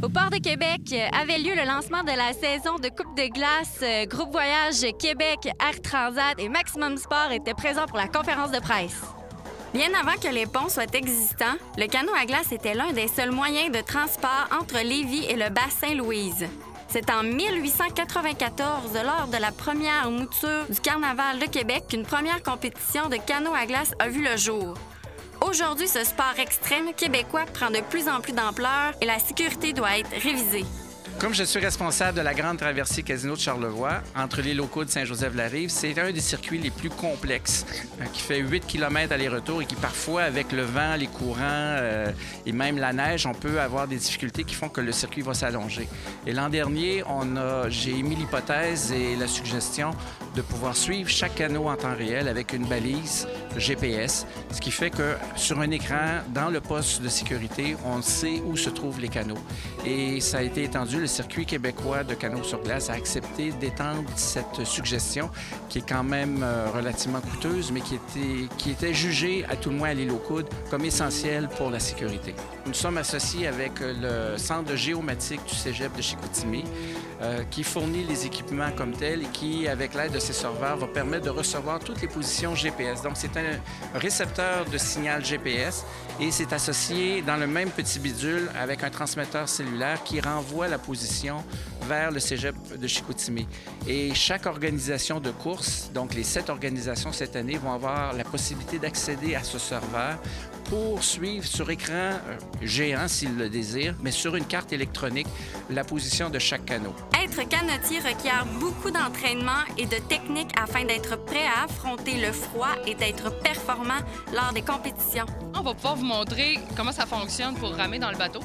Au Port de Québec avait lieu le lancement de la saison de Coupe de glace. Groupe Voyage Québec, Air Transat et Maximum Sport étaient présents pour la conférence de presse. Bien avant que les ponts soient existants, le canot à glace était l'un des seuls moyens de transport entre Lévis et le Bas-Saint-Louise. C'est en 1894, lors de la première mouture du Carnaval de Québec, qu'une première compétition de canot à glace a vu le jour. Aujourd'hui, ce sport extrême québécois prend de plus en plus d'ampleur et la sécurité doit être révisée. Comme je suis responsable de la grande traversée Casino de Charlevoix, entre les locaux de Saint-Joseph-la-Rive, c'est un des circuits les plus complexes, qui fait 8 km aller-retour et qui parfois, avec le vent, les courants et même la neige, on peut avoir des difficultés qui font que le circuit va s'allonger. Et l'an dernier, j'ai émis l'hypothèse et la suggestion de pouvoir suivre chaque canot en temps réel avec une balise GPS, ce qui fait que sur un écran, dans le poste de sécurité, on sait où se trouvent les canots. Et ça a été étendu. Le circuit québécois de canot sur glace a accepté d'étendre cette suggestion qui est quand même relativement coûteuse, mais qui était jugée, à tout le moins à l'île aux Coudes, comme essentielle pour la sécurité. Nous sommes associés avec le Centre de géomatique du Cégep de Chicoutimi, qui fournit les équipements comme tels et qui, avec l'aide de ses serveurs, va permettre de recevoir toutes les positions GPS. Donc, c'est un récepteur de signal GPS et c'est associé dans le même petit bidule avec un transmetteur cellulaire qui renvoie la position vers le Cégep de Chicoutimi. Et chaque organisation de course, donc les 7 organisations cette année, vont avoir la possibilité d'accéder à ce serveur pour suivre sur écran géant s'ils le désirent, mais sur une carte électronique, la position de chaque canot. Être canotier requiert beaucoup d'entraînement et de technique afin d'être prêt à affronter le froid et d'être performant lors des compétitions. On va pouvoir vous montrer comment ça fonctionne pour ramer dans le bateau.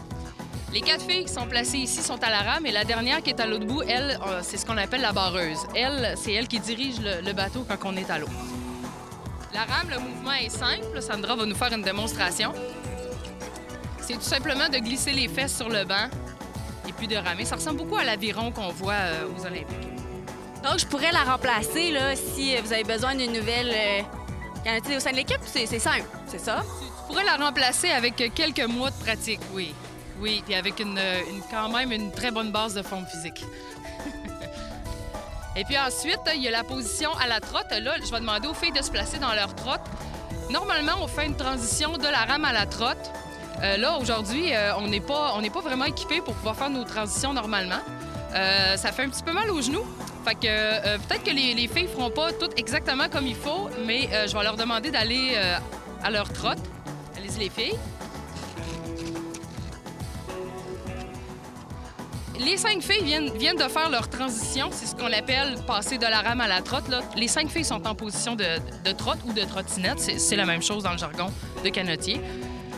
Les 4 filles qui sont placées ici sont à la rame et la dernière qui est à l'autre bout, elle, c'est ce qu'on appelle la barreuse. Elle, c'est elle qui dirige le bateau quand on est à l'eau. La rame, le mouvement est simple. Sandra va nous faire une démonstration. C'est tout simplement de glisser les fesses sur le banc et puis de ramer. Ça ressemble beaucoup à l'aviron qu'on voit aux Olympiques. Donc, je pourrais la remplacer là, si vous avez besoin d'une nouvelle canotier au sein de l'équipe. C'est simple, c'est ça? Tu pourrais la remplacer avec quelques mois de pratique, oui. Oui, puis avec quand même une très bonne base de forme physique. Et puis ensuite, il y a la position à la trotte. Là, je vais demander aux filles de se placer dans leur trotte. Normalement, on fait une transition de la rame à la trotte. Là, aujourd'hui, on n'est pas vraiment équipés pour pouvoir faire nos transitions normalement. Ça fait un petit peu mal aux genoux. Fait que peut-être que les filles ne feront pas tout exactement comme il faut, mais je vais leur demander d'aller à leur trotte. Allez-y, les filles. Les 5 filles viennent de faire leur transition. C'est ce qu'on appelle passer de la rame à la trotte. Là. Les 5 filles sont en position de trotte ou de trottinette. C'est la même chose dans le jargon de canotier.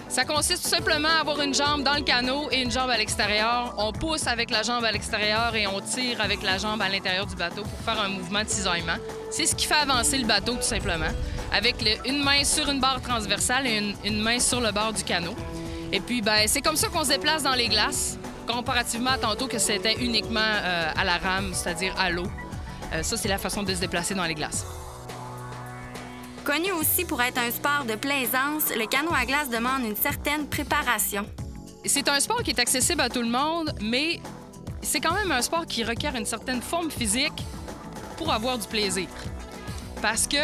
Ça consiste tout simplement à avoir une jambe dans le canot et une jambe à l'extérieur. On pousse avec la jambe à l'extérieur et on tire avec la jambe à l'intérieur du bateau pour faire un mouvement de cisaillement. C'est ce qui fait avancer le bateau, tout simplement, avec une main sur une barre transversale et une main sur le bord du canot. Et puis, ben, c'est comme ça qu'on se déplace dans les glaces, comparativement à tantôt que c'était uniquement à la rame, c'est-à-dire à l'eau. Ça, c'est la façon de se déplacer dans les glaces. Connu aussi pour être un sport de plaisance, le canot à glace demande une certaine préparation. C'est un sport qui est accessible à tout le monde, mais c'est quand même un sport qui requiert une certaine forme physique pour avoir du plaisir. Parce que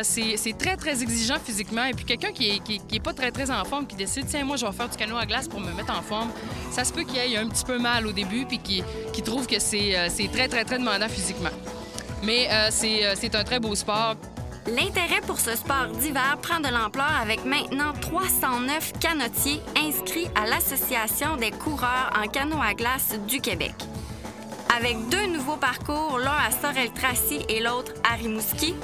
c'est très, très exigeant physiquement. Et puis quelqu'un qui est pas très, très en forme, qui décide « Tiens, moi, je vais faire du canot à glace pour me mettre en forme », ça se peut qu'il ait un petit peu mal au début puis qu'il trouve que c'est très, très, très demandant physiquement. Mais c'est un très beau sport. L'intérêt pour ce sport d'hiver prend de l'ampleur avec maintenant 309 canotiers inscrits à l'Association des coureurs en canot à glace du Québec. Avec 2 nouveaux parcours, l'un à Sorel-Tracy et l'autre à Rimouski,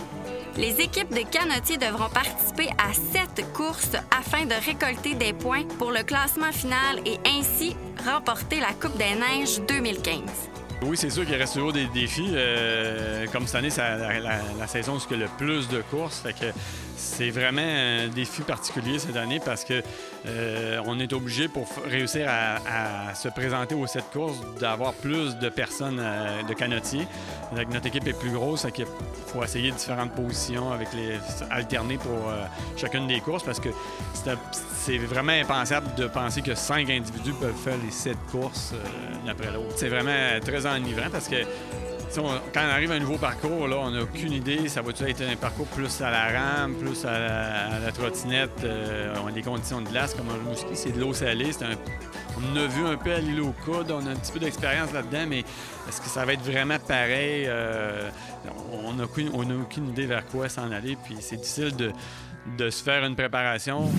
les équipes de canotiers devront participer à 7 courses afin de récolter des points pour le classement final et ainsi remporter la Coupe des Neiges 2015. Oui, c'est sûr qu'il reste toujours des défis. Comme cette année, c'est la saison où il y a le plus de courses. Fait que c'est vraiment un défi particulier cette année parce que on est obligé pour réussir à se présenter aux 7 courses d'avoir plus de personnes de canotiers. Notre équipe est plus grosse, fait qu'il faut essayer différentes positions avec alterner pour chacune des courses parce que c'est vraiment impensable de penser que 5 individus peuvent faire les 7 courses l'une après l'autre. C'est vraiment très enivrant parce que quand on arrive à un nouveau parcours, là, on n'a aucune idée. Ça va-tu être un parcours plus à la rame, plus à la trottinette? On a des conditions de glace comme un Rimouski, c'est de l'eau salée. On a vu un peu à l'île aux Coudes, on a un petit peu d'expérience là-dedans, mais est-ce que ça va être vraiment pareil? On n'a aucune idée vers quoi s'en aller, puis c'est difficile de se faire une préparation.